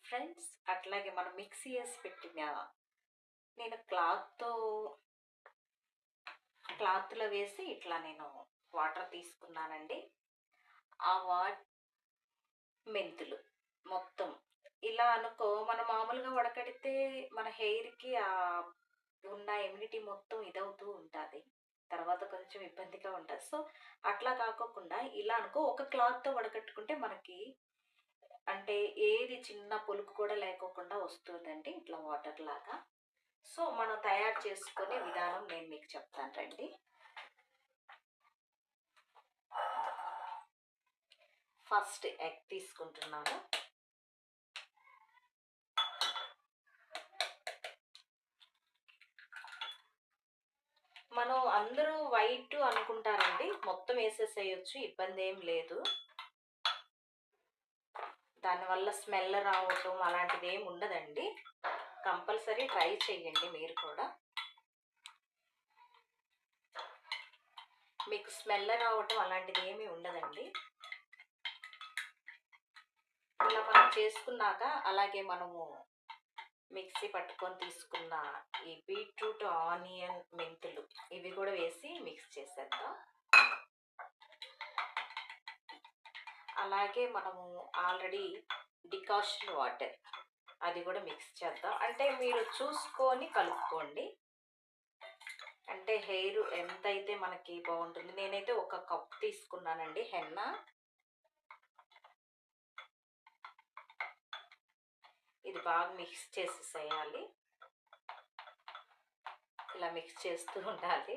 Friends. అట్లాగే మనం mixie వేసి పెట్టిన నేను క్లాత్లో వేసి ఇట్లా నేను వాటర్ తీసుకున్నానండి. ఆ మెంతులు మొత్తం ఇలా అనుకో, మనం మామూలుగా వడకడితే మన హెయిర్కి ఉన్న ఇమ్యూనిటీ మొత్తం ఇదవుతూ ఉంటుంది, తర్వాత కొంచెం ఇబ్బందిగా ఉంటుంది. సో అట్లా కాకోకుండా ఇలా అనుకో, ఒక క్లాత్తో వడకట్టుకుంటే మనకి అంటే ఏది చిన్న పొలుకు కూడా లేకోకుండా వస్తుందండి, ఇట్లా వాటర్ లాగా. సో మనం తయారు చేసుకునే విధానం నేను మీకు చెప్తాను రండి. ఫస్ట్ ఎగ్ తీసుకుంటున్నాను. మనం అందరూ వైట్ అనుకుంటారండి, మొత్తం వేసేసేయచ్చు, ఇబ్బంది ఏం లేదు. దానివల్ల స్మెల్ రావటం అలాంటిది ఏమి ఉండదండి. కంపల్సరీ ట్రై చేయండి మీరు కూడా. మీకు స్మెల్ రావటం అలాంటిది ఏమీ ఉండదండి. ఇలా మనం చేసుకున్నాక అలాగే మనము మిక్సీ పట్టుకొని తీసుకున్న ఈ బీట్రూట్, ఆనియన్, మెంతులు ఇవి కూడా వేసి మిక్స్ చేసేద్దాం. అలాగే మనము ఆల్రెడీ డికాషన్ వాటర్ అది కూడా మిక్స్ చేద్దాం. అంటే మీరు చూసుకొని కలుపుకోండి, అంటే హెయిర్ ఎంతైతే మనకి బాగుంటుంది. నేనైతే ఒక కప్ తీసుకున్నానండి హెన్నా. ఇది బాగా మిక్స్ చేసేసేయాలి, ఇలా మిక్స్ చేస్తూ ఉండాలి.